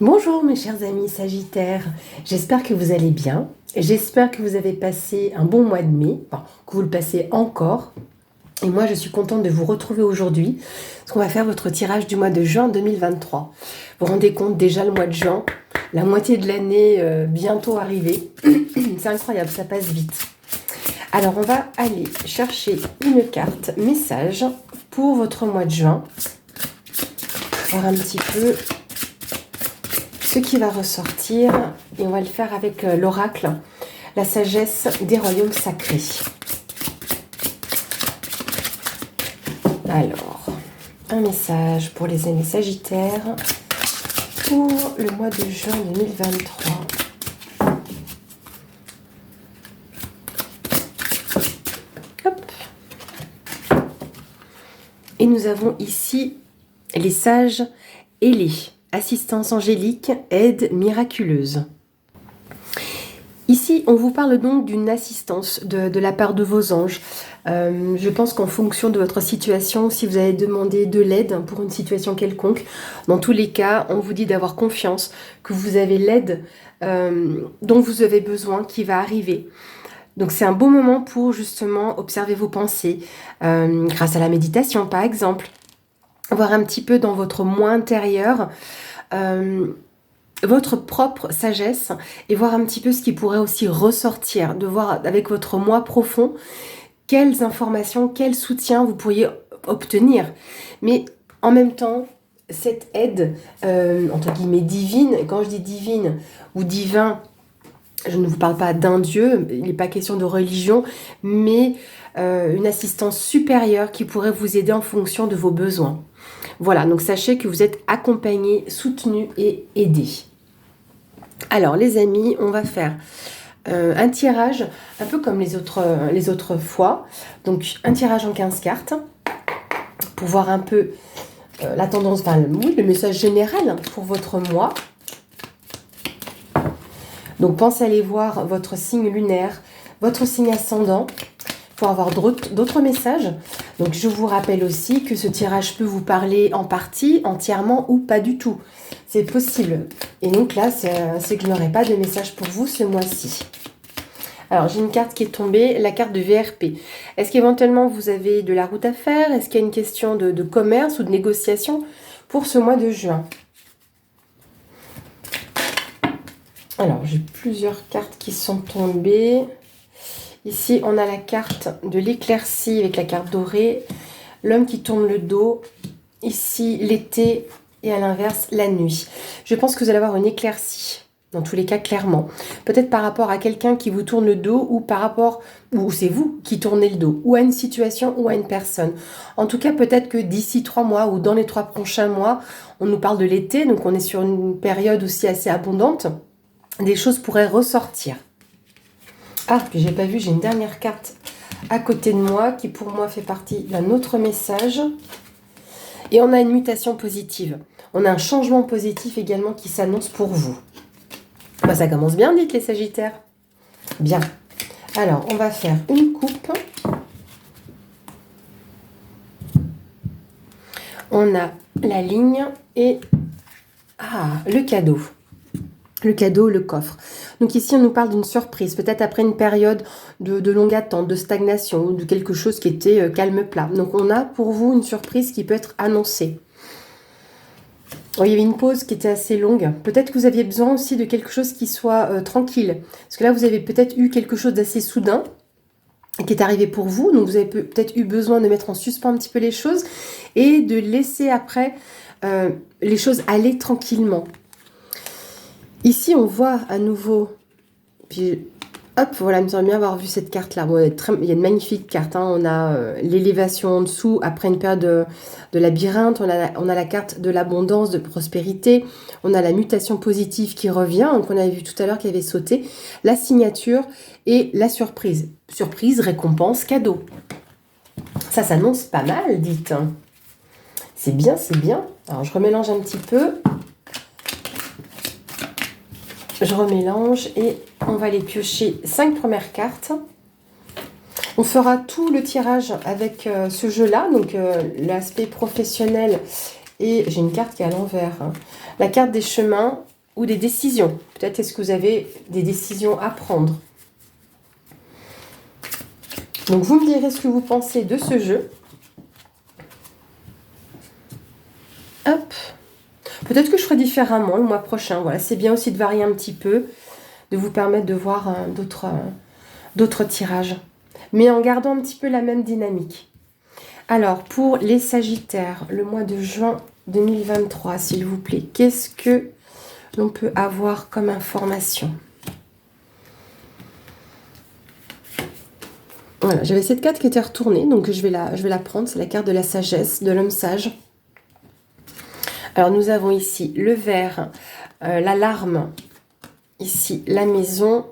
Bonjour mes chers amis Sagittaires, j'espère que vous allez bien, j'espère que vous avez passé un bon mois de mai, enfin, que vous le passez encore, et moi je suis contente de vous retrouver aujourd'hui, parce qu'on va faire votre tirage du mois de juin 2023. Vous vous rendez compte, déjà le mois de juin, la moitié de l'année bientôt arrivée, c'est incroyable, ça passe vite. Alors on va aller chercher une carte message pour votre mois de juin, voir un petit peu ce qui va ressortir, et on va le faire avec l'oracle, la sagesse des royaumes sacrés. Alors, un message pour les amis sagittaires pour le mois de juin 2023. Hop. Et nous avons ici les sages ailés. Assistance angélique, aide miraculeuse. Ici, on vous parle donc d'une assistance de la part de vos anges. Je pense qu'en fonction de votre situation, si vous avez demandé de l'aide pour une situation quelconque, dans tous les cas, on vous dit d'avoir confiance, que vous avez l'aide dont vous avez besoin qui va arriver. Donc c'est un bon moment pour justement observer vos pensées, grâce à la méditation par exemple, voir un petit peu dans votre moi intérieur, votre propre sagesse et voir un petit peu ce qui pourrait aussi ressortir, de voir avec votre moi profond quelles informations, quel soutien vous pourriez obtenir. Mais en même temps, cette aide, entre guillemets divine, et quand je dis divine ou divin, je ne vous parle pas d'un dieu, il n'est pas question de religion, mais une assistance supérieure qui pourrait vous aider en fonction de vos besoins. Voilà, donc sachez que vous êtes accompagné, soutenu et aidé. Alors les amis, on va faire un tirage un peu comme les autres fois. Donc un tirage en 15 cartes pour voir un peu la tendance, enfin oui, le message général pour votre mois. Donc pensez à aller voir votre signe lunaire, votre signe ascendant pour avoir d'autres messages. Donc je vous rappelle aussi que ce tirage peut vous parler en partie, entièrement ou pas du tout. C'est possible. Et donc là, c'est que je n'aurai pas de message pour vous ce mois-ci. Alors j'ai une carte qui est tombée, la carte de VRP. Est-ce qu'éventuellement vous avez de la route à faire? Est-ce qu'il y a une question de commerce ou de négociation pour ce mois de juin? Alors j'ai plusieurs cartes qui sont tombées. Ici, on a la carte de l'éclaircie avec la carte dorée, l'homme qui tourne le dos, ici l'été et à l'inverse la nuit. Je pense que vous allez avoir une éclaircie, dans tous les cas clairement. Peut-être par rapport à quelqu'un qui vous tourne le dos ou par rapport, ou c'est vous qui tournez le dos, ou à une situation ou à une personne. En tout cas, peut-être que d'ici 3 mois ou dans les 3 prochains mois, on nous parle de l'été, donc on est sur une période aussi assez abondante, des choses pourraient ressortir. Ah, puis j'ai pas vu, j'ai une dernière carte à côté de moi qui pour moi fait partie d'un autre message. Et on a une mutation positive. On a un changement positif également qui s'annonce pour vous. Bah, ça commence bien, dites les Sagittaires. Bien. Alors, on va faire une coupe. On a la ligne et le cadeau. Le cadeau, le coffre. Donc ici, on nous parle d'une surprise, peut-être après une période de longue attente, de stagnation, de quelque chose qui était calme plat. Donc on a pour vous une surprise qui peut être annoncée. Oh, il y avait une pause qui était assez longue. Peut-être que vous aviez besoin aussi de quelque chose qui soit tranquille. Parce que là, vous avez peut-être eu quelque chose d'assez soudain qui est arrivé pour vous. Donc vous avez peut-être eu besoin de mettre en suspens un petit peu les choses et de laisser après les choses aller tranquillement. Ici, on voit à nouveau, puis hop, voilà, il me semble bien avoir vu cette carte-là. Bon, il y a une magnifique carte, hein. On a l'élévation en dessous, après une période de labyrinthe, on a la carte de l'abondance, de prospérité, on a la mutation positive qui revient, donc on avait vu tout à l'heure qu'elle avait sauté, la signature et la surprise. Surprise, récompense, cadeau. Ça s'annonce pas mal, dites. Hein. C'est bien, c'est bien. Alors, je remélange un petit peu. Je remélange et on va les piocher 5 premières cartes. On fera tout le tirage avec ce jeu-là, donc l'aspect professionnel Et j'ai une carte qui est à l'envers. Hein. La carte des chemins ou des décisions. Peut-être est-ce que vous avez des décisions à prendre. Donc vous me direz ce que vous pensez de ce jeu. Hop. Peut-être que je ferai différemment le mois prochain. Voilà, c'est bien aussi de varier un petit peu, de vous permettre de voir d'autres tirages. Mais en gardant un petit peu la même dynamique. Alors, pour les Sagittaires, le mois de juin 2023, s'il vous plaît, qu'est-ce que l'on peut avoir comme information? Voilà, j'avais cette carte qui était retournée, donc je vais la prendre. C'est la carte de la sagesse, de l'homme sage. Alors, nous avons ici le vert, l'alarme, ici la maison,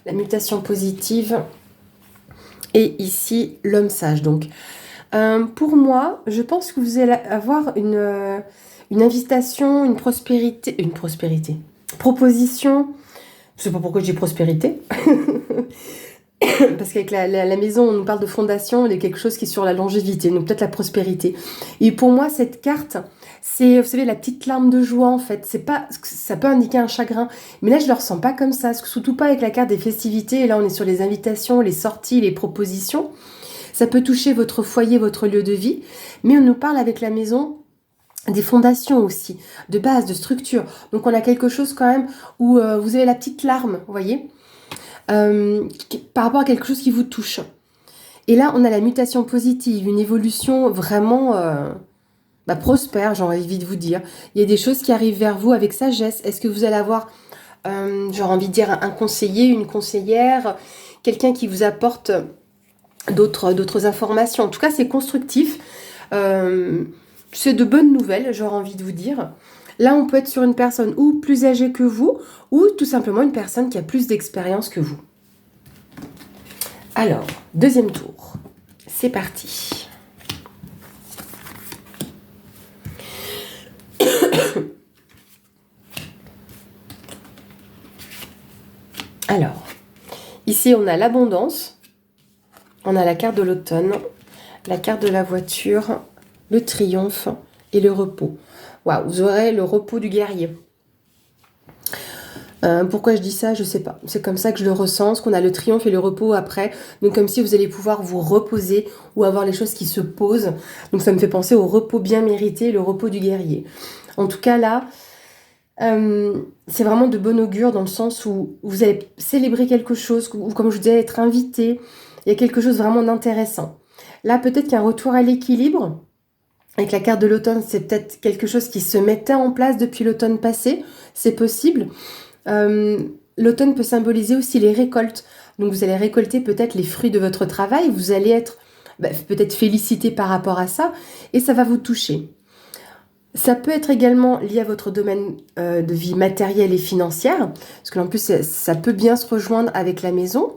la mutation positive, et ici l'homme sage. Donc, pour moi, je pense que vous allez avoir une invitation, une proposition. Je ne sais pas pourquoi je dis prospérité. Parce qu'avec la maison, on nous parle de fondation, il y a quelque chose qui est sur la longévité, donc peut-être la prospérité. Et pour moi, cette carte, c'est, vous savez, la petite larme de joie, en fait. C'est pas, ça peut indiquer un chagrin, mais là, je ne le ressens pas comme ça, surtout pas avec la carte des festivités. Et là, on est sur les invitations, les sorties, les propositions. Ça peut toucher votre foyer, votre lieu de vie, mais on nous parle avec la maison des fondations aussi, de base, de structure. Donc, on a quelque chose quand même où vous avez la petite larme, vous voyez, par rapport à quelque chose qui vous touche. Et là, on a la mutation positive, une évolution vraiment prospère, j'ai envie de vous dire. Il y a des choses qui arrivent vers vous avec sagesse. Est-ce que vous allez avoir, j'aurais envie de dire, un conseiller, une conseillère, quelqu'un qui vous apporte d'autres informations. En tout cas, c'est constructif. C'est de bonnes nouvelles, j'aurais envie de vous dire. Là, on peut être sur une personne ou plus âgée que vous, ou tout simplement une personne qui a plus d'expérience que vous. Alors, deuxième tour. C'est parti. Alors, ici, on a l'abondance. On a la carte de l'automne, la carte de la voiture, le triomphe et le repos. Waouh, vous aurez le repos du guerrier. Pourquoi je dis ça, je sais pas. C'est comme ça que je le ressens, parce qu'on a le triomphe et le repos après. Donc comme si vous allez pouvoir vous reposer ou avoir les choses qui se posent. Donc ça me fait penser au repos bien mérité, le repos du guerrier. En tout cas là, c'est vraiment de bon augure dans le sens où vous allez célébrer quelque chose, ou comme je vous disais, être invité. Il y a quelque chose vraiment d'intéressant. Là, peut-être qu'un retour à l'équilibre, avec la carte de l'automne, c'est peut-être quelque chose qui se mettait en place depuis l'automne passé. C'est possible. L'automne peut symboliser aussi les récoltes. Donc vous allez récolter peut-être les fruits de votre travail. Vous allez être peut-être félicité par rapport à ça. Et ça va vous toucher. Ça peut être également lié à votre domaine de vie matérielle et financière. Parce que en plus, ça peut bien se rejoindre avec la maison.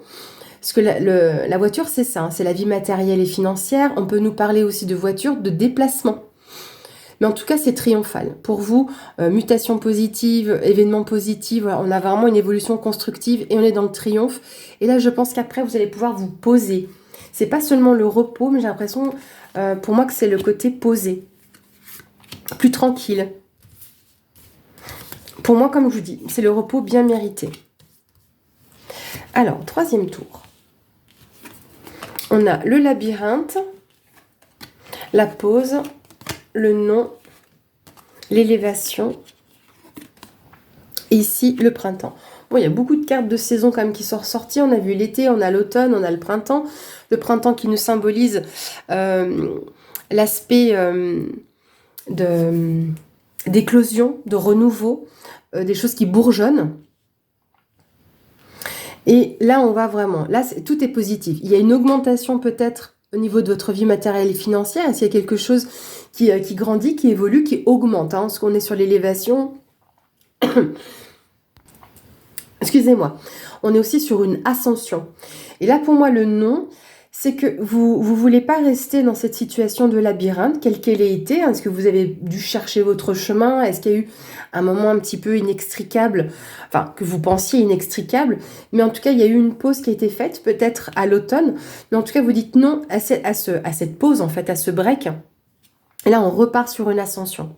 Parce que la voiture, c'est ça, hein, c'est la vie matérielle et financière. On peut nous parler aussi de voiture, de déplacement. Mais en tout cas, c'est triomphal. Pour vous, mutation positive, événement positif, voilà, on a vraiment une évolution constructive et on est dans le triomphe. Et là, je pense qu'après, vous allez pouvoir vous poser. C'est pas seulement le repos, mais j'ai l'impression, pour moi, que c'est le côté posé. Plus tranquille. Pour moi, comme je vous dis, c'est le repos bien mérité. Alors, troisième tour. On a le labyrinthe, la pause, le nom, l'élévation, et ici le printemps. Bon, il y a beaucoup de cartes de saison quand même qui sont ressorties. On a vu l'été, on a l'automne, on a le printemps. Le printemps qui nous symbolise l'aspect d'éclosion, de renouveau, des choses qui bourgeonnent. Et là, on va vraiment... Là, tout est positif. Il y a une augmentation peut-être au niveau de votre vie matérielle et financière. Est-ce qu'il y a quelque chose qui grandit, qui évolue, qui augmente, hein, parce qu'on est sur l'élévation. Excusez-moi. On est aussi sur une ascension. Et là, pour moi, le non, c'est que vous voulez pas rester dans cette situation de labyrinthe, quelle qu'elle ait été. Est-ce que vous avez dû chercher votre chemin? Est-ce qu'il y a eu un moment un petit peu inextricable, enfin, que vous pensiez inextricable? Mais en tout cas, il y a eu une pause qui a été faite, peut-être à l'automne. Mais en tout cas, vous dites non à cette pause, en fait, à ce break. Et là, on repart sur une ascension.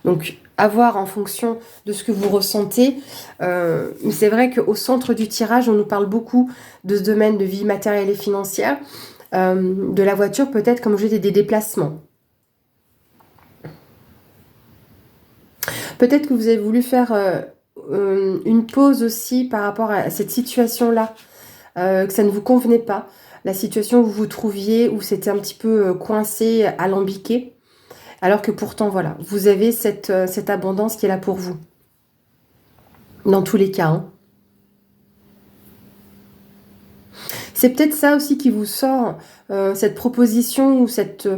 Donc, à voir en fonction de ce que vous ressentez. Mais c'est vrai qu'au centre du tirage, on nous parle beaucoup de ce domaine de vie matérielle et financière. De la voiture, peut-être, comme je dis, des déplacements. Peut-être que vous avez voulu faire une pause aussi par rapport à cette situation-là, que ça ne vous convenait pas. La situation où vous vous trouviez, où c'était un petit peu coincé, alambiqué. Alors que pourtant, voilà, vous avez cette abondance qui est là pour vous. Dans tous les cas. Hein. C'est peut-être ça aussi qui vous sort, cette proposition ou cette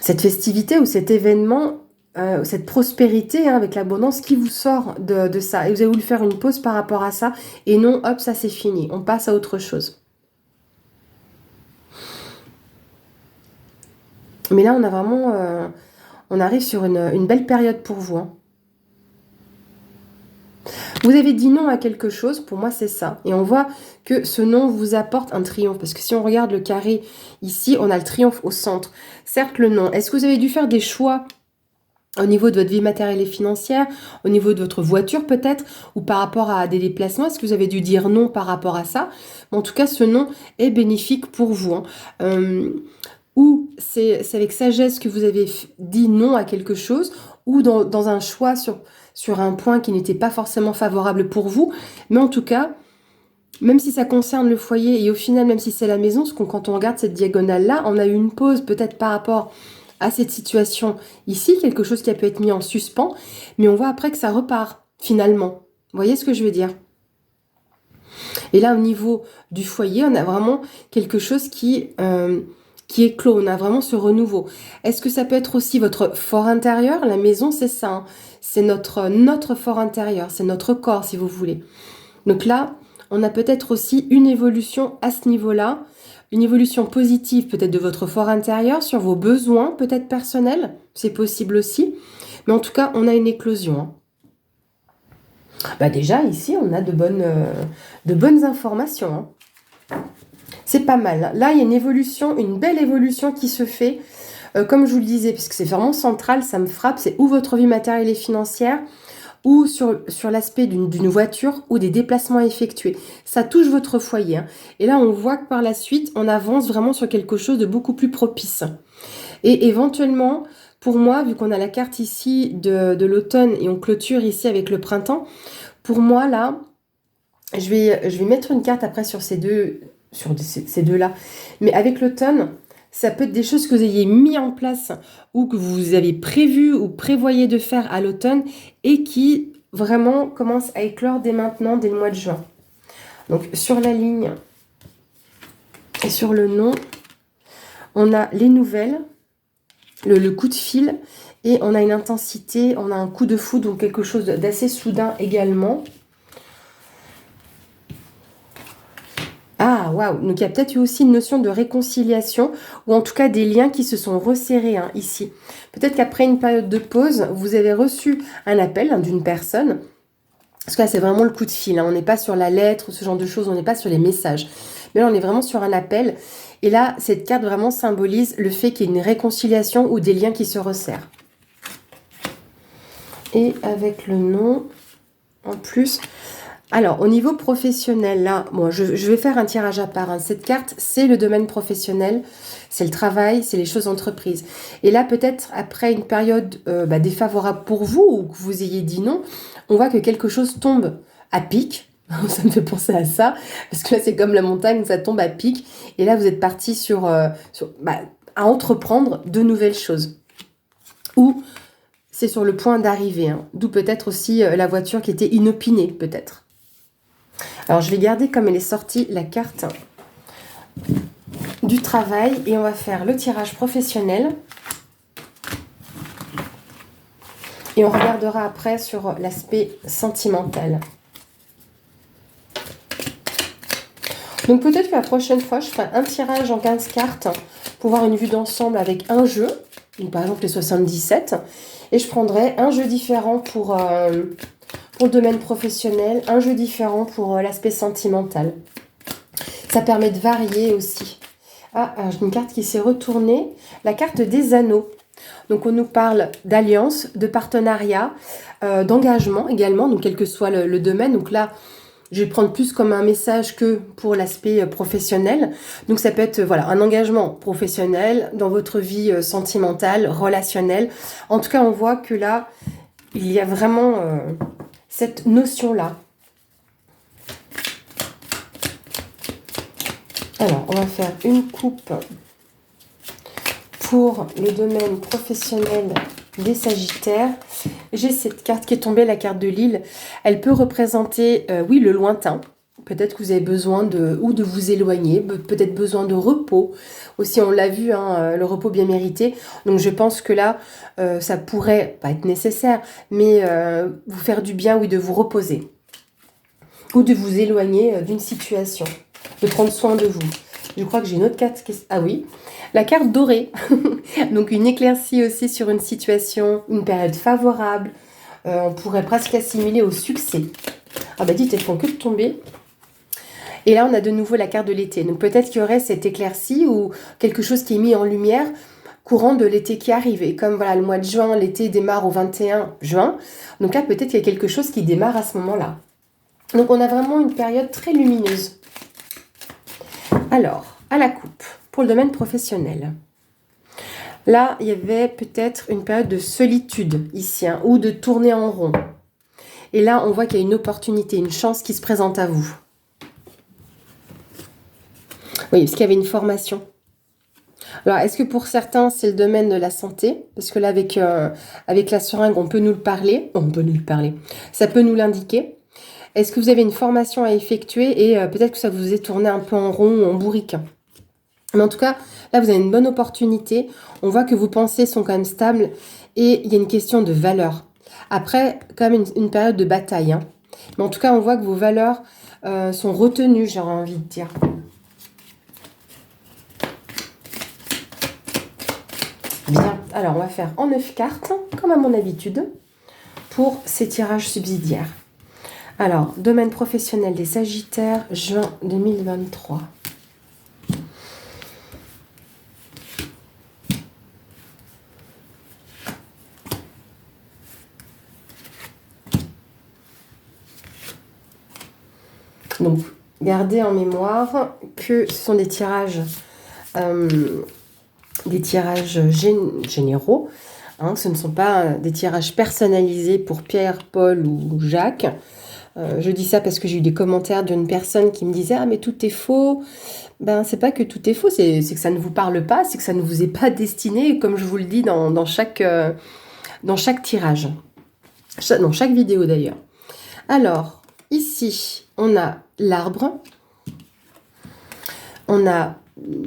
festivité ou cet événement, cette prospérité hein, avec l'abondance qui vous sort de ça. Et vous avez voulu faire une pause par rapport à ça. Et non, hop, ça c'est fini. On passe à autre chose. Mais là, on a vraiment... on arrive sur une belle période pour vous. Hein. Vous avez dit non à quelque chose, pour moi c'est ça. Et on voit que ce non vous apporte un triomphe. Parce que si on regarde le carré ici, on a le triomphe au centre. Certes, le non. Est-ce que vous avez dû faire des choix au niveau de votre vie matérielle et financière, au niveau de votre voiture peut-être, ou par rapport à des déplacements? Est-ce que vous avez dû dire non par rapport à ça? Mais en tout cas, ce non est bénéfique pour vous. Hein. Ou c'est avec sagesse que vous avez dit non à quelque chose, ou dans un choix sur un point qui n'était pas forcément favorable pour vous. Mais en tout cas, même si ça concerne le foyer, et au final, même si c'est la maison, parce que quand on regarde cette diagonale-là, on a eu une pause peut-être par rapport à cette situation ici, quelque chose qui a pu être mis en suspens, mais on voit après que ça repart, finalement. Vous voyez ce que je veux dire? Et là, au niveau du foyer, on a vraiment quelque chose qui est clos, on a vraiment ce renouveau. Est-ce que ça peut être aussi votre fort intérieur? La maison, c'est ça, hein. C'est notre fort intérieur, c'est notre corps, si vous voulez. Donc là, on a peut-être aussi une évolution à ce niveau-là, une évolution positive peut-être de votre fort intérieur sur vos besoins, peut-être personnels, c'est possible aussi. Mais en tout cas, on a une éclosion. Hein. Bah déjà, ici, on a de bonnes informations. Hein. C'est pas mal. Là, il y a une évolution, une belle évolution qui se fait. Comme je vous le disais, puisque c'est vraiment central, ça me frappe, c'est ou votre vie matérielle et financière, ou sur l'aspect d'une voiture ou des déplacements effectués. Ça touche votre foyer. Hein. Et là, on voit que par la suite, on avance vraiment sur quelque chose de beaucoup plus propice. Et éventuellement, pour moi, vu qu'on a la carte ici de l'automne et on clôture ici avec le printemps, pour moi, là, je vais mettre une carte après sur ces deux-là. Mais avec l'automne, ça peut être des choses que vous ayez mis en place ou que vous avez prévu ou prévoyez de faire à l'automne et qui vraiment commencent à éclore dès maintenant, dès le mois de juin. Donc sur la ligne et sur le nom, on a les nouvelles, le coup de fil et on a une intensité, on a un coup de foudre, donc quelque chose d'assez soudain également. Ah, waouh! Donc, il y a peut-être eu aussi une notion de réconciliation, ou en tout cas des liens qui se sont resserrés hein, ici. Peut-être qu'après une période de pause, vous avez reçu un appel hein, d'une personne. Parce que là, c'est vraiment le coup de fil. Hein. On n'est pas sur la lettre ou ce genre de choses, on n'est pas sur les messages. Mais là, on est vraiment sur un appel. Et là, cette carte vraiment symbolise le fait qu'il y ait une réconciliation ou des liens qui se resserrent. Et avec le nom, en plus... Alors, au niveau professionnel, là, bon, je vais faire un tirage à part. Hein. Cette carte, c'est le domaine professionnel, c'est le travail, c'est les choses entreprises. Et là, peut-être, après une période défavorable pour vous, ou que vous ayez dit non, on voit que quelque chose tombe à pic. Ça me fait penser à ça, parce que là, c'est comme la montagne, ça tombe à pic. Et là, vous êtes parti à entreprendre de nouvelles choses. Ou c'est sur le point d'arriver. Hein. D'où peut-être aussi la voiture qui était inopinée, peut-être. Alors, je vais garder comme elle est sortie la carte du travail et on va faire le tirage professionnel. Et on regardera après sur l'aspect sentimental. Donc, peut-être que la prochaine fois, je ferai un tirage en 15 cartes pour voir une vue d'ensemble avec un jeu. Donc, par exemple, les 77. Et je prendrai un jeu différent pour le domaine professionnel, un jeu différent pour l'aspect sentimental. Ça permet de varier aussi. Ah, j'ai une carte qui s'est retournée. La carte des anneaux. Donc on nous parle d'alliance, de partenariat, d'engagement également, donc quel que soit le domaine. Donc là, je vais prendre plus comme un message que pour l'aspect professionnel. Donc ça peut être voilà, un engagement professionnel dans votre vie sentimentale, relationnelle. En tout cas, on voit que là, il y a vraiment cette notion-là. Alors, on va faire une coupe pour le domaine professionnel des Sagittaires. J'ai cette carte qui est tombée, la carte de l'île. Elle peut représenter, oui, le lointain. Peut-être que vous avez besoin de vous éloigner, peut-être besoin de repos. Aussi, on l'a vu, hein, le repos bien mérité. Donc, je pense que là, ça pourrait pas être nécessaire, mais vous faire du bien, oui, de vous reposer. Ou de vous éloigner d'une situation, de prendre soin de vous. Je crois que j'ai une autre carte. Ah oui, la carte dorée. Donc une éclaircie aussi sur une situation, une période favorable. On pourrait presque assimiler au succès. Ah bah dites, elles font que de tomber. Et là, on a de nouveau la carte de l'été. Donc peut-être qu'il y aurait cette éclaircie ou quelque chose qui est mis en lumière courant de l'été qui arrive. Et comme voilà, le mois de juin, l'été démarre au 21 juin. Donc là, peut-être qu'il y a quelque chose qui démarre à ce moment-là. Donc on a vraiment une période très lumineuse. Alors, à la coupe, pour le domaine professionnel. Là, il y avait peut-être une période de solitude ici, hein, ou de tourner en rond. Et là, on voit qu'il y a une opportunité, une chance qui se présente à vous. Oui, parce qu'il y avait une formation. Alors, est-ce que pour certains, c'est le domaine de la santé? Parce que là, avec la seringue, on peut nous le parler. On peut nous le parler. Ça peut nous l'indiquer. Est-ce que vous avez une formation à effectuer et peut-être que ça vous est tourné un peu en rond ou en bourrique? Mais en tout cas, là, vous avez une bonne opportunité. On voit que vos pensées sont quand même stables et il y a une question de valeur. Après, quand même une période de bataille, hein. Mais en tout cas, on voit que vos valeurs sont retenues, j'aurais envie de dire. Bien, alors on va faire en 9 cartes, comme à mon habitude, pour ces tirages subsidiaires. Alors, domaine professionnel des Sagittaires, juin 2023. Donc, gardez en mémoire que ce sont des tirages généraux. Hein, ce ne sont pas des tirages personnalisés pour Pierre, Paul ou Jacques. Je dis ça parce que j'ai eu des commentaires d'une personne qui me disait « Ah, mais tout est faux ». Ben, c'est pas que tout est faux, c'est que ça ne vous parle pas, c'est que ça ne vous est pas destiné, comme je vous le dis dans chaque tirage. Dans chaque vidéo d'ailleurs. Alors, ici, on a l'arbre. On a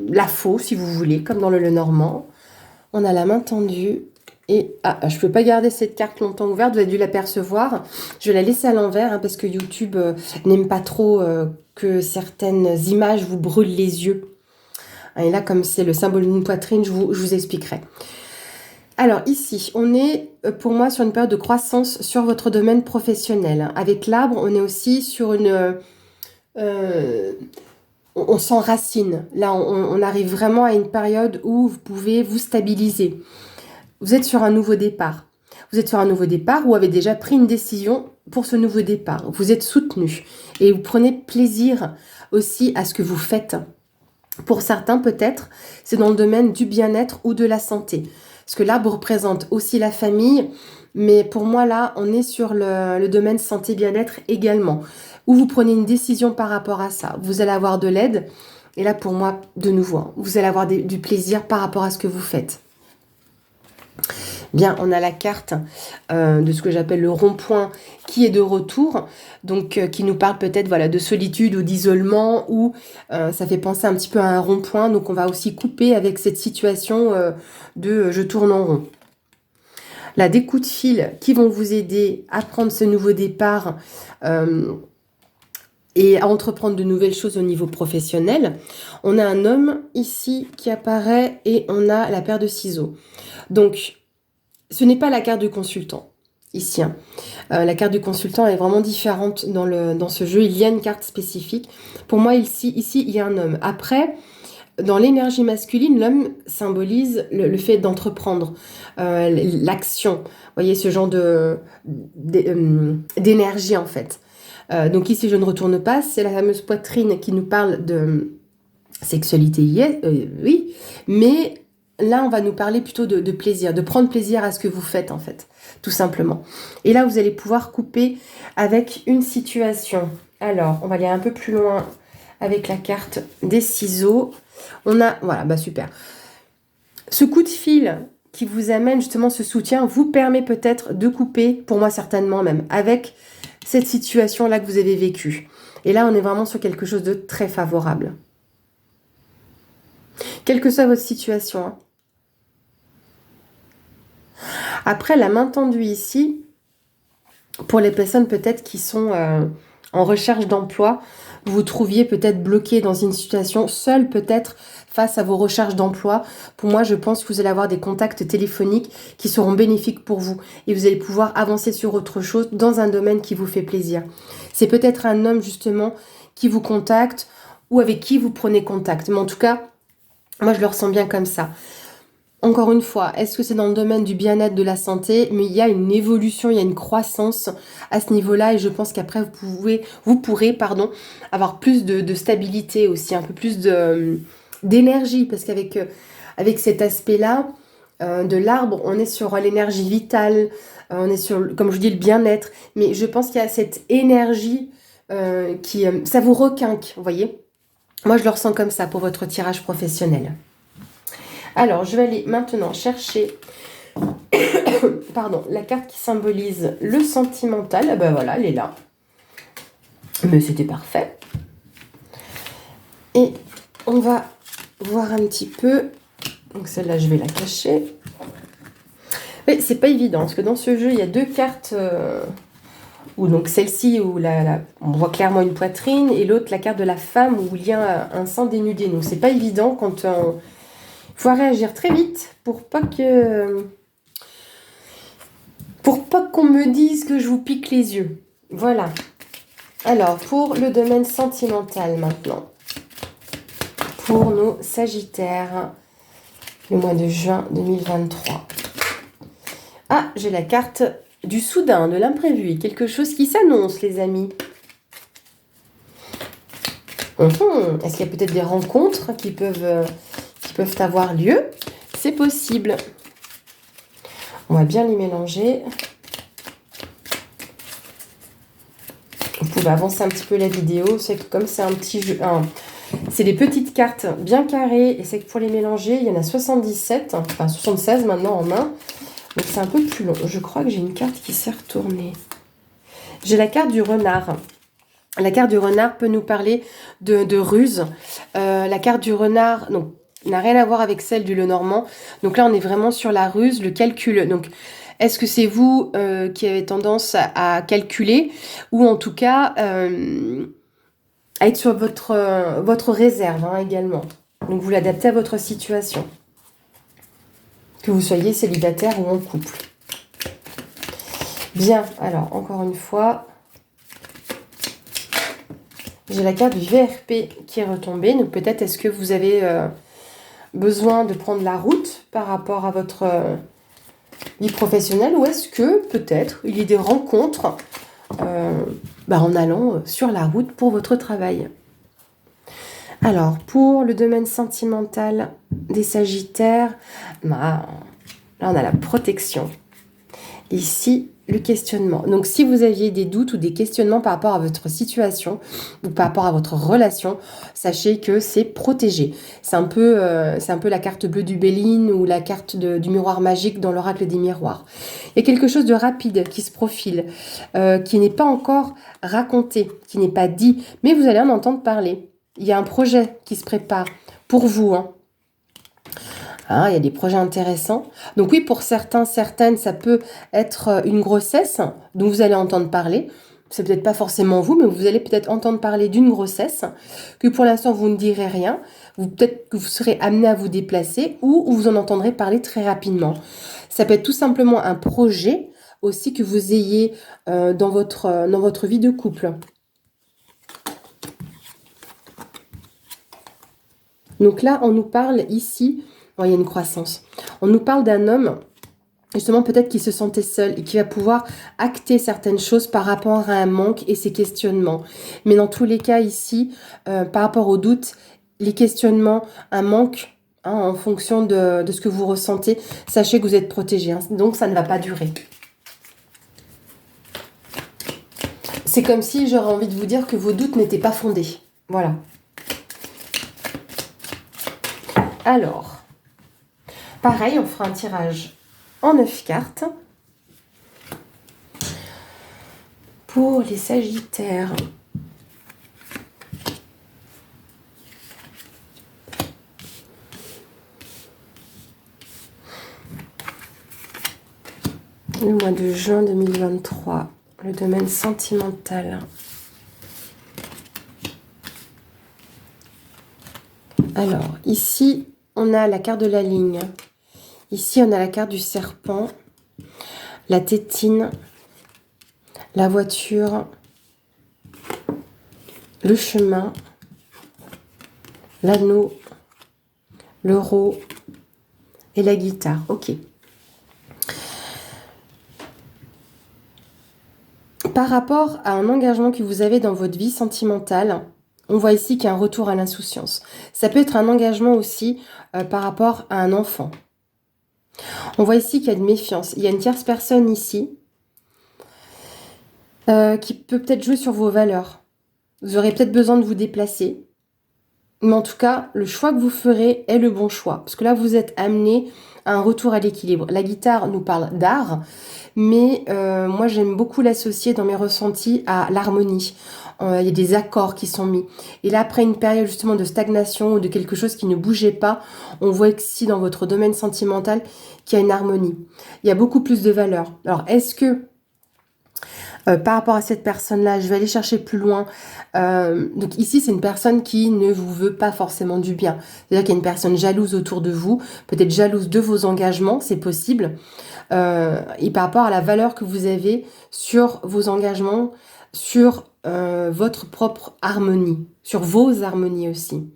la faux, si vous voulez, comme dans le Lenormand. On a la main tendue. Et je ne peux pas garder cette carte longtemps ouverte, vous avez dû l'apercevoir. Je vais la laisser à l'envers hein, parce que YouTube n'aime pas trop que certaines images vous brûlent les yeux. Et là, comme c'est le symbole d'une poitrine, je vous expliquerai. Alors ici, on est pour moi sur une période de croissance sur votre domaine professionnel. Avec l'arbre, on est aussi sur une... on s'enracine. Là, on arrive vraiment à une période où vous pouvez vous stabiliser. Vous êtes sur un nouveau départ. Vous êtes sur un nouveau départ ou avez déjà pris une décision pour ce nouveau départ. Vous êtes soutenu et vous prenez plaisir aussi à ce que vous faites. Pour certains, peut-être, c'est dans le domaine du bien-être ou de la santé. Parce que l'arbre représente aussi la famille, mais pour moi, là, on est sur le domaine santé-bien-être également, où vous prenez une décision par rapport à ça. Vous allez avoir de l'aide, et là, pour moi, de nouveau, hein, vous allez avoir du plaisir par rapport à ce que vous faites. Bien, on a la carte de ce que j'appelle le rond-point qui est de retour, donc qui nous parle peut-être voilà, de solitude ou d'isolement, ou ça fait penser un petit peu à un rond-point, donc on va aussi couper avec cette situation de je tourne en rond. Là, des coups de fil qui vont vous aider à prendre ce nouveau départ et à entreprendre de nouvelles choses au niveau professionnel. On a un homme ici qui apparaît et on a la paire de ciseaux. Donc, ce n'est pas la carte du consultant, ici. Hein. La carte du consultant est vraiment différente dans ce jeu. Il y a une carte spécifique. Pour moi, ici, il y a un homme. Après, dans l'énergie masculine, l'homme symbolise le fait d'entreprendre, l'action. Vous voyez, ce genre d'énergie en fait. Donc ici, je ne retourne pas, c'est la fameuse poitrine qui nous parle de sexualité, oui, mais là, on va nous parler plutôt de plaisir, de prendre plaisir à ce que vous faites en fait, tout simplement. Et là, vous allez pouvoir couper avec une situation. Alors, on va aller un peu plus loin avec la carte des ciseaux. On a, voilà, bah super. Ce coup de fil qui vous amène justement ce soutien vous permet peut-être de couper, pour moi certainement même, avec cette situation-là que vous avez vécue. Et là, on est vraiment sur quelque chose de très favorable. Quelle que soit votre situation. Hein. Après, la main tendue ici, pour les personnes peut-être qui sont en recherche d'emploi, vous vous trouviez peut-être bloqué dans une situation seule peut-être face à vos recherches d'emploi. Pour moi, je pense que vous allez avoir des contacts téléphoniques qui seront bénéfiques pour vous et vous allez pouvoir avancer sur autre chose dans un domaine qui vous fait plaisir. C'est peut-être un homme justement qui vous contacte ou avec qui vous prenez contact. Mais en tout cas, moi je le ressens bien comme ça. Encore une fois, est-ce que c'est dans le domaine du bien-être, de la santé? Mais il y a une évolution, il y a une croissance à ce niveau-là et je pense qu'après vous pourrez, avoir plus de stabilité aussi, un peu plus d'énergie parce qu'avec avec cet aspect-là de l'arbre, on est sur l'énergie vitale, on est sur, comme je dis, le bien-être. Mais je pense qu'il y a cette énergie ça vous requinque, vous voyez? Moi, je le ressens comme ça pour votre tirage professionnel. Alors, je vais aller maintenant chercher la carte qui symbolise le sentimental. Ah ben voilà, elle est là. Mais c'était parfait. Et on va voir un petit peu. Donc celle-là, je vais la cacher. Mais c'est pas évident, parce que dans ce jeu, il y a deux cartes. Où donc celle-ci, où on voit clairement une poitrine, et l'autre, la carte de la femme, où il y a un sein dénudé. Donc c'est pas évident quand on... Il faut réagir très vite pour pas qu'on me dise que je vous pique les yeux. Voilà. Alors, pour le domaine sentimental maintenant. Pour nos Sagittaires, le mois de juin 2023. Ah, j'ai la carte du soudain, de l'imprévu. Quelque chose qui s'annonce, les amis. Est-ce qu'il y a peut-être des rencontres qui peuvent avoir lieu? C'est possible. On va bien les mélanger. Vous pouvez avancer un petit peu la vidéo. C'est que comme c'est un petit jeu... c'est des petites cartes bien carrées. Et c'est que pour les mélanger, il y en a 77. Enfin, 76 maintenant en main. Donc c'est un peu plus long. Je crois que j'ai une carte qui s'est retournée. J'ai la carte du renard. La carte du renard peut nous parler de ruse. La carte du renard... Donc, n'a rien à voir avec celle du Lenormand. Donc là, on est vraiment sur la ruse, le calcul. Donc, est-ce que c'est vous qui avez tendance à calculer ou en tout cas à être sur votre réserve également. Donc, vous l'adaptez à votre situation. Que vous soyez célibataire ou en couple. Bien, alors, encore une fois... J'ai la carte du VRP qui est retombée. Donc, peut-être est-ce que vous avez... besoin de prendre la route par rapport à votre vie professionnelle ou est-ce que peut-être il y a des rencontres en allant sur la route pour votre travail. Alors, pour le domaine sentimental des Sagittaires, là on a la protection. Ici, le questionnement. Donc, si vous aviez des doutes ou des questionnements par rapport à votre situation ou par rapport à votre relation, sachez que c'est protégé. C'est un peu la carte bleue du Béline ou la carte du miroir magique dans l'oracle des miroirs. Il y a quelque chose de rapide qui se profile, qui n'est pas encore raconté, qui n'est pas dit, mais vous allez en entendre parler. Il y a un projet qui se prépare pour vous, il y a des projets intéressants. Donc oui, pour certaines, ça peut être une grossesse dont vous allez entendre parler. C'est peut-être pas forcément vous, mais vous allez peut-être entendre parler d'une grossesse que pour l'instant vous ne direz rien. Peut-être que vous serez amené à vous déplacer ou vous en entendrez parler très rapidement. Ça peut être tout simplement un projet aussi que vous ayez dans votre vie de couple. Donc là, on nous parle ici, oh, il y a une croissance, on nous parle d'un homme, justement peut-être qui se sentait seul et qui va pouvoir acter certaines choses par rapport à un manque et ses questionnements. Mais dans tous les cas ici, par rapport aux doutes, les questionnements, un manque, hein, en fonction de ce que vous ressentez, sachez que vous êtes protégé, hein, donc ça ne va pas durer. C'est comme si j'aurais envie de vous dire que vos doutes n'étaient pas fondés. Voilà. Alors, pareil, on fera un tirage en 9 cartes. Pour les Sagittaires. Le mois de juin 2023, le domaine sentimental. Alors, ici, on a la carte de la ligne. Ici, on a la carte du serpent, la tétine, la voiture, le chemin, l'anneau, l'euro et la guitare. Ok. Par rapport à un engagement que vous avez dans votre vie sentimentale, on voit ici qu'il y a un retour à l'insouciance. Ça peut être un engagement aussi par rapport à un enfant. On voit ici qu'il y a une méfiance. Il y a une tierce personne ici qui peut peut-être jouer sur vos valeurs. Vous aurez peut-être besoin de vous déplacer. Mais en tout cas, le choix que vous ferez est le bon choix. Parce que là, vous êtes amené à un retour à l'équilibre. La guitare nous parle d'art. Mais moi, j'aime beaucoup l'associer dans mes ressentis à l'harmonie. Il y a des accords qui sont mis. Et là, après une période justement de stagnation ou de quelque chose qui ne bougeait pas, on voit ici dans votre domaine sentimental qu'il y a une harmonie. Il y a beaucoup plus de valeur. Alors, est-ce que par rapport à cette personne-là, je vais aller chercher plus loin. Donc ici, c'est une personne qui ne vous veut pas forcément du bien. C'est-à-dire qu'il y a une personne jalouse autour de vous, peut-être jalouse de vos engagements, c'est possible. Et par rapport à la valeur que vous avez sur vos engagements, sur votre propre harmonie, sur vos harmonies aussi.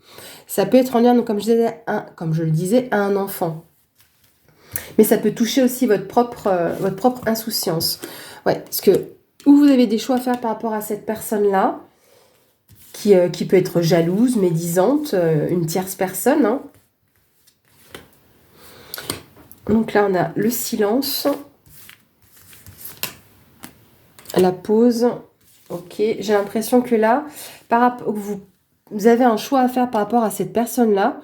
Ça peut être en lien, donc, comme je le disais, à un enfant. Mais ça peut toucher aussi votre propre insouciance. Ouais, parce que ou vous avez des choix à faire par rapport à cette personne-là, qui peut être jalouse, médisante, une tierce personne. Hein. Donc là, on a le silence, la pause. Ok, j'ai l'impression que là, vous avez un choix à faire par rapport à cette personne-là,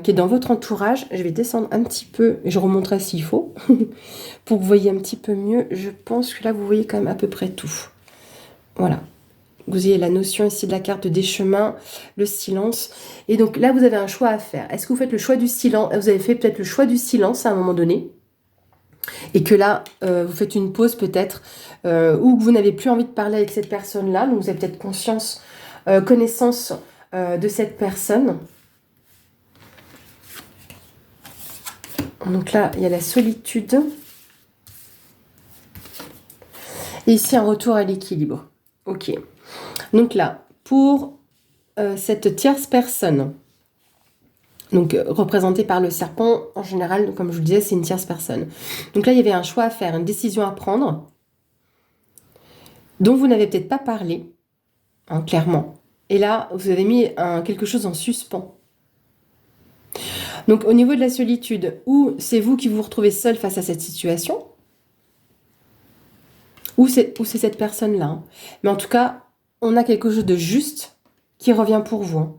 qui est dans votre entourage. Je vais descendre un petit peu, et je remonterai s'il faut, pour que vous voyez un petit peu mieux. Je pense que là, vous voyez quand même à peu près tout. Voilà. Vous ayez la notion ici de la carte des chemins, le silence. Et donc là, vous avez un choix à faire. Est-ce que vous faites le choix du silence? Vous avez fait peut-être le choix du silence à un moment donné. Et que là, vous faites une pause peut-être, ou que vous n'avez plus envie de parler avec cette personne-là. Donc vous avez peut-être connaissance de cette personne. Donc là, il y a la solitude. Et ici, un retour à l'équilibre. Ok. Donc là, pour cette tierce personne, donc représentée par le serpent, en général, comme je vous le disais, c'est une tierce personne. Donc là, il y avait un choix à faire, une décision à prendre, dont vous n'avez peut-être pas parlé, hein, clairement. Et là, vous avez mis quelque chose en suspens. Donc au niveau de la solitude, ou c'est vous qui vous retrouvez seul face à cette situation, ou c'est cette personne-là. Hein. Mais en tout cas, on a quelque chose de juste qui revient pour vous. Hein.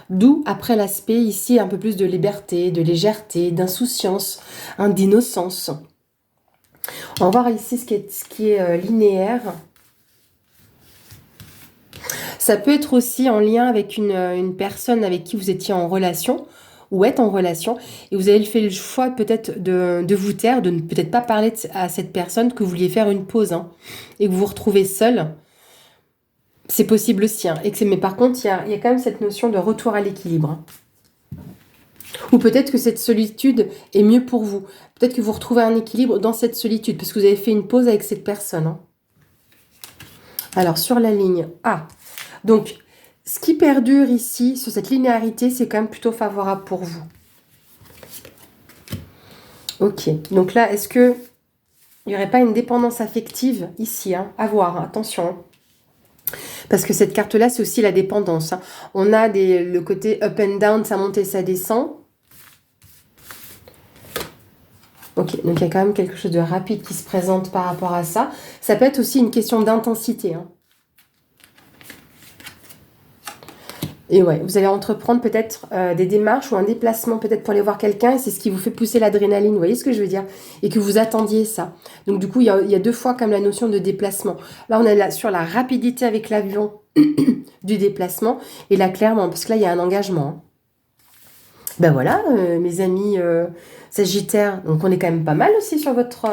D'où, après l'aspect ici, un peu plus de liberté, de légèreté, d'insouciance, hein, d'innocence. On va voir ici ce qui est linéaire. Ça peut être aussi en lien avec une personne avec qui vous étiez en relation, ou êtes en relation, et vous avez fait le choix peut-être de vous taire, de ne peut-être pas parler à cette personne, que vous vouliez faire une pause, hein, et que vous vous retrouvez seul. C'est possible aussi. Hein, mais par contre, il y a quand même cette notion de retour à l'équilibre. Hein. Ou peut-être que cette solitude est mieux pour vous. Peut-être que vous retrouvez un équilibre dans cette solitude, parce que vous avez fait une pause avec cette personne. Hein. Alors, sur la ligne A. Donc, Ce qui perdure ici, sur cette linéarité, c'est quand même plutôt favorable pour vous. Ok, donc là, est-ce que il n'y aurait pas une dépendance affective ici, hein, à voir, hein, attention. Hein. Parce que cette carte-là, c'est aussi la dépendance. Hein. On a le côté up and down, ça monte et ça descend. Ok, donc il y a quand même quelque chose de rapide qui se présente par rapport à ça. Ça peut être aussi une question d'intensité. Hein. Et ouais, vous allez entreprendre peut-être des démarches ou un déplacement peut-être pour aller voir quelqu'un et c'est ce qui vous fait pousser l'adrénaline, vous voyez ce que je veux dire? Et que vous attendiez ça. Donc du coup, il y a 2 fois comme la notion de déplacement. Là, on est là sur la rapidité avec l'avion du déplacement et là, clairement, parce que là, il y a un engagement. Hein. Ben voilà, mes amis Sagittaires, donc on est quand même pas mal aussi sur votre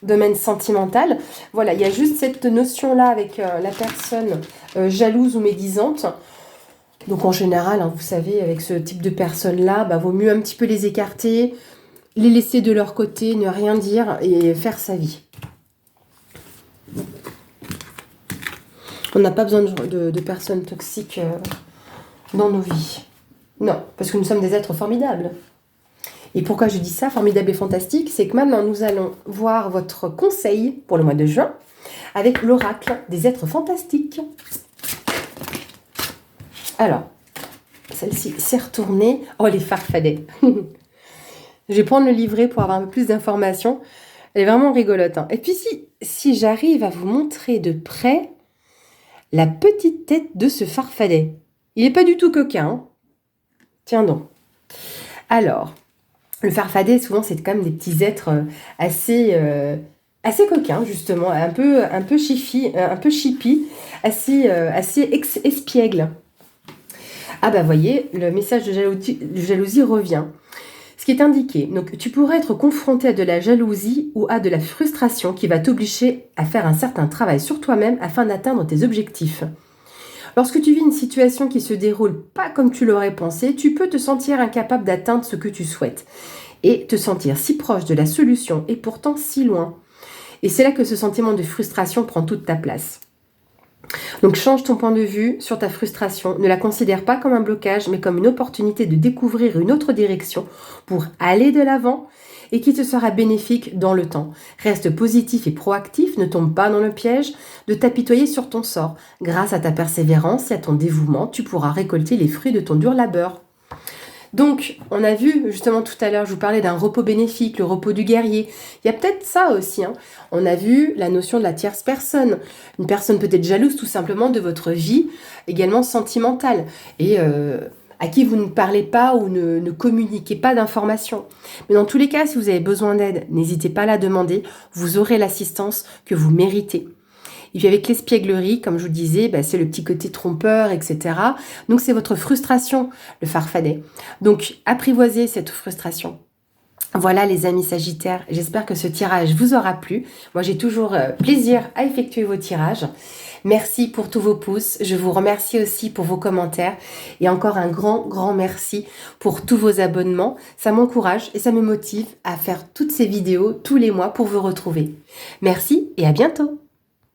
domaine sentimental. Voilà, il y a juste cette notion-là avec la personne jalouse ou médisante. Donc en général, hein, vous savez, avec ce type de personnes-là, vaut mieux un petit peu les écarter, les laisser de leur côté, ne rien dire et faire sa vie. On n'a pas besoin de personnes toxiques dans nos vies. Non, parce que nous sommes des êtres formidables. Et pourquoi je dis ça, formidable et fantastique, c'est que maintenant nous allons voir votre conseil pour le mois de juin avec l'oracle des êtres fantastiques. Alors, celle-ci s'est retournée. Oh, les farfadets. Je vais prendre le livret pour avoir un peu plus d'informations. Elle est vraiment rigolote. Hein. Et puis si j'arrive à vous montrer de près la petite tête de ce farfadet. Il n'est pas du tout coquin. Hein. Tiens donc. Alors... Le farfadet, souvent, c'est quand même des petits êtres assez coquins, justement, un peu chippy, assez espiègle. Ah bah, voyez, le message de jalousie revient. Ce qui est indiqué, donc tu pourrais être confronté à de la jalousie ou à de la frustration qui va t'obliger à faire un certain travail sur toi-même afin d'atteindre tes objectifs. Lorsque tu vis une situation qui se déroule pas comme tu l'aurais pensé, tu peux te sentir incapable d'atteindre ce que tu souhaites et te sentir si proche de la solution et pourtant si loin. Et c'est là que ce sentiment de frustration prend toute ta place. Donc change ton point de vue sur ta frustration, ne la considère pas comme un blocage mais comme une opportunité de découvrir une autre direction pour aller de l'avant et qui te sera bénéfique dans le temps. Reste positif et proactif, ne tombe pas dans le piège de t'apitoyer sur ton sort. Grâce à ta persévérance et à ton dévouement, tu pourras récolter les fruits de ton dur labeur. Donc, on a vu justement tout à l'heure, je vous parlais d'un repos bénéfique, le repos du guerrier. Il y a peut-être ça aussi. Hein. On a vu la notion de la tierce personne. Une personne peut être jalouse tout simplement de votre vie, également sentimentale. Et à qui vous ne parlez pas ou ne communiquez pas d'informations. Mais dans tous les cas, si vous avez besoin d'aide, n'hésitez pas à la demander. Vous aurez l'assistance que vous méritez. Et puis avec l'espièglerie, comme je vous disais, c'est le petit côté trompeur, etc. Donc c'est votre frustration, le farfadet. Donc apprivoisez cette frustration. Voilà les amis Sagittaires, j'espère que ce tirage vous aura plu. Moi j'ai toujours plaisir à effectuer vos tirages. Merci pour tous vos pouces, je vous remercie aussi pour vos commentaires et encore un grand merci pour tous vos abonnements. Ça m'encourage et ça me motive à faire toutes ces vidéos tous les mois pour vous retrouver. Merci et à bientôt.